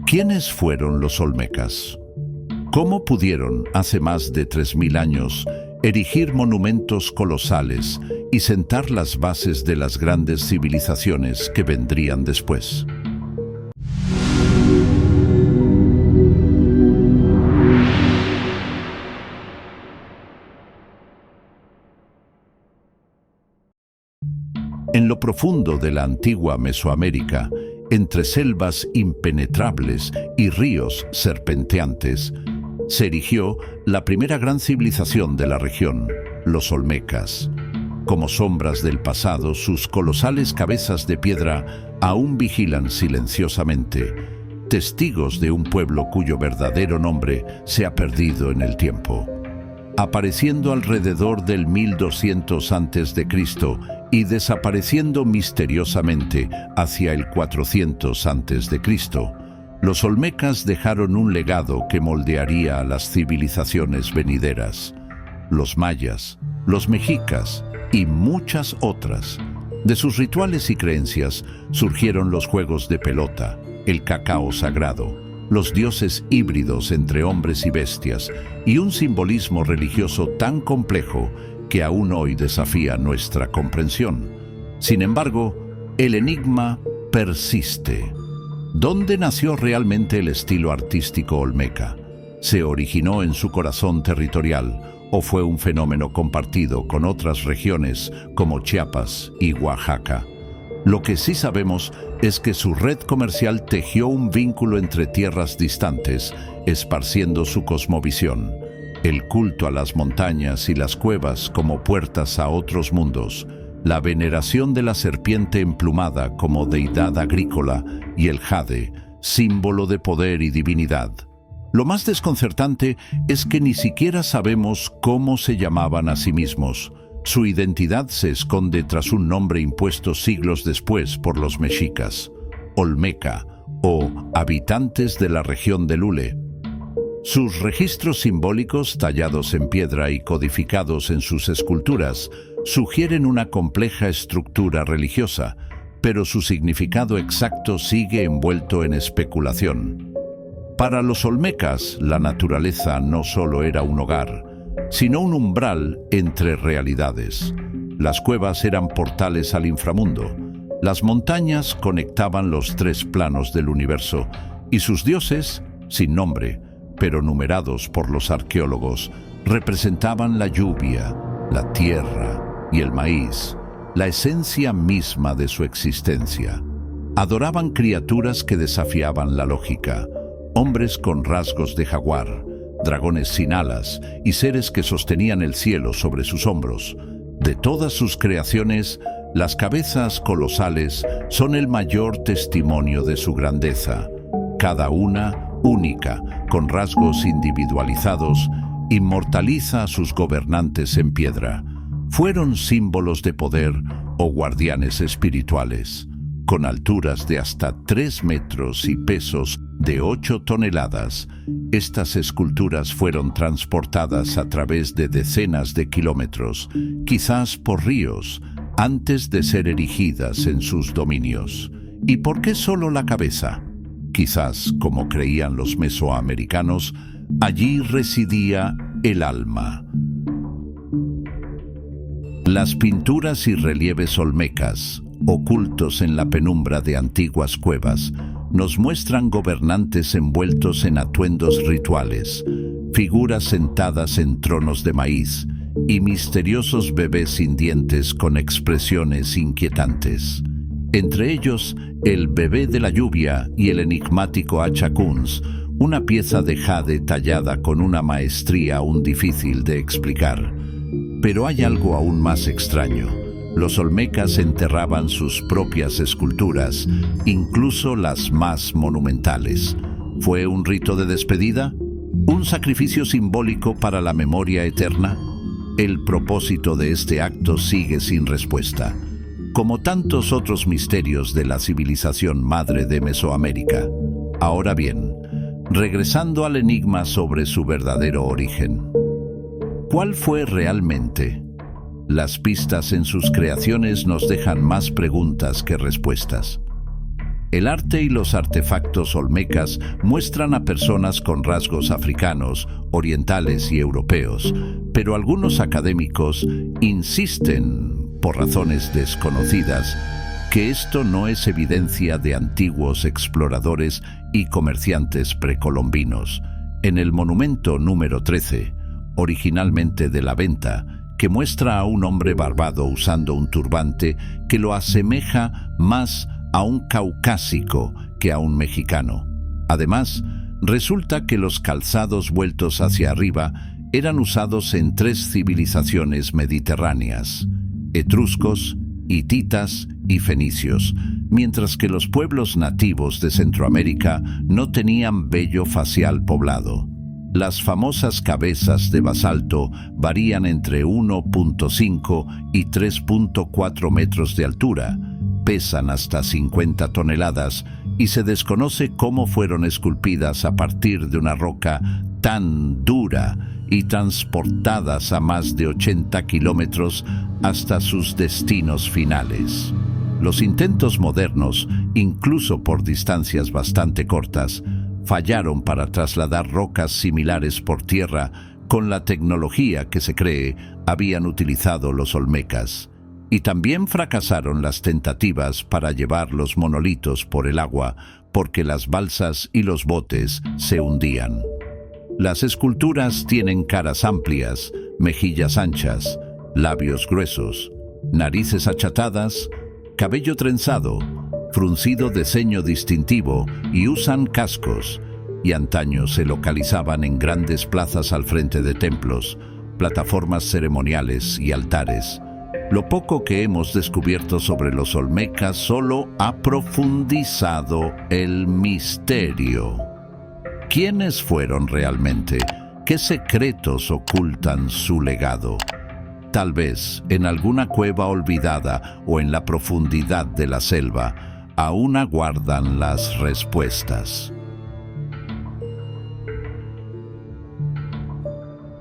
¿Quiénes fueron los olmecas? ¿Cómo pudieron, hace más de 3000 años, erigir monumentos colosales y sentar las bases de las grandes civilizaciones que vendrían después? En lo profundo de la antigua Mesoamérica, entre selvas impenetrables y ríos serpenteantes, se erigió la primera gran civilización de la región, los olmecas. Como sombras del pasado, sus colosales cabezas de piedra aún vigilan silenciosamente, testigos de un pueblo cuyo verdadero nombre se ha perdido en el tiempo. Apareciendo alrededor del 1200 a.C. y desapareciendo misteriosamente hacia el 400 a.C., los olmecas dejaron un legado que moldearía a las civilizaciones venideras. Los mayas, los mexicas y muchas otras. De sus rituales y creencias surgieron los juegos de pelota, el cacao sagrado, los dioses híbridos entre hombres y bestias y un simbolismo religioso tan complejo que aún hoy desafía nuestra comprensión. Sin embargo, el enigma persiste. ¿Dónde nació realmente el estilo artístico olmeca? ¿Se originó en su corazón territorial o fue un fenómeno compartido con otras regiones como Chiapas y Oaxaca? Lo que sí sabemos es que su red comercial tejió un vínculo entre tierras distantes, esparciendo su cosmovisión. El culto a las montañas y las cuevas como puertas a otros mundos, la veneración de la serpiente emplumada como deidad agrícola y el jade, símbolo de poder y divinidad. Lo más desconcertante es que ni siquiera sabemos cómo se llamaban a sí mismos. Su identidad se esconde tras un nombre impuesto siglos después por los mexicas, olmeca o habitantes de la región del Hule. Sus registros simbólicos, tallados en piedra y codificados en sus esculturas, sugieren una compleja estructura religiosa, pero su significado exacto sigue envuelto en especulación. Para los olmecas, la naturaleza no solo era un hogar, sino un umbral entre realidades. Las cuevas eran portales al inframundo, las montañas conectaban los 3 planos del universo, y sus dioses, sin nombre, pero numerados por los arqueólogos, representaban la lluvia, la tierra y el maíz, la esencia misma de su existencia. Adoraban criaturas que desafiaban la lógica, hombres con rasgos de jaguar, dragones sin alas y seres que sostenían el cielo sobre sus hombros. De todas sus creaciones, las cabezas colosales son el mayor testimonio de su grandeza. Cada una, única, con rasgos individualizados, inmortaliza a sus gobernantes en piedra. Fueron símbolos de poder o guardianes espirituales. Con alturas de hasta 3 metros y pesos de 8 toneladas, estas esculturas fueron transportadas a través de decenas de kilómetros, quizás por ríos, antes de ser erigidas en sus dominios. ¿Y por qué solo la cabeza? Quizás, como creían los mesoamericanos, allí residía el alma. Las pinturas y relieves olmecas, ocultos en la penumbra de antiguas cuevas, nos muestran gobernantes envueltos en atuendos rituales, figuras sentadas en tronos de maíz y misteriosos bebés sin dientes con expresiones inquietantes. Entre ellos, el bebé de la lluvia y el enigmático Achacuns, una pieza de jade tallada con una maestría aún difícil de explicar. Pero hay algo aún más extraño. Los olmecas enterraban sus propias esculturas, incluso las más monumentales. ¿Fue un rito de despedida? ¿Un sacrificio simbólico para la memoria eterna? El propósito de este acto sigue sin respuesta, como tantos otros misterios de la civilización madre de Mesoamérica. Ahora bien, regresando al enigma sobre su verdadero origen. ¿Cuál fue realmente? Las pistas en sus creaciones nos dejan más preguntas que respuestas. El arte y los artefactos olmecas muestran a personas con rasgos africanos, orientales y europeos, pero algunos académicos insisten, por razones desconocidas, que esto no es evidencia de antiguos exploradores y comerciantes precolombinos. En el monumento número 13, originalmente de la Venta, que muestra a un hombre barbado usando un turbante que lo asemeja más a un caucásico que a un mexicano. Además, resulta que los calzados vueltos hacia arriba eran usados en 3 civilizaciones mediterráneas: etruscos, hititas y fenicios, mientras que los pueblos nativos de Centroamérica no tenían vello facial poblado. Las famosas cabezas de basalto varían entre 1.5 y 3.4 metros de altura, pesan hasta 50 toneladas y se desconoce cómo fueron esculpidas a partir de una roca tan dura y transportadas a más de 80 kilómetros hasta sus destinos finales. Los intentos modernos, incluso por distancias bastante cortas, fallaron para trasladar rocas similares por tierra con la tecnología que se cree habían utilizado los olmecas. Y también fracasaron las tentativas para llevar los monolitos por el agua, porque las balsas y los botes se hundían. Las esculturas tienen caras amplias, mejillas anchas, labios gruesos, narices achatadas, cabello trenzado, fruncido de ceño distintivo y usan cascos, y antaño se localizaban en grandes plazas al frente de templos, plataformas ceremoniales y altares. Lo poco que hemos descubierto sobre los olmecas solo ha profundizado el misterio. ¿Quiénes fueron realmente? ¿Qué secretos ocultan su legado? Tal vez en alguna cueva olvidada o en la profundidad de la selva aún aguardan las respuestas.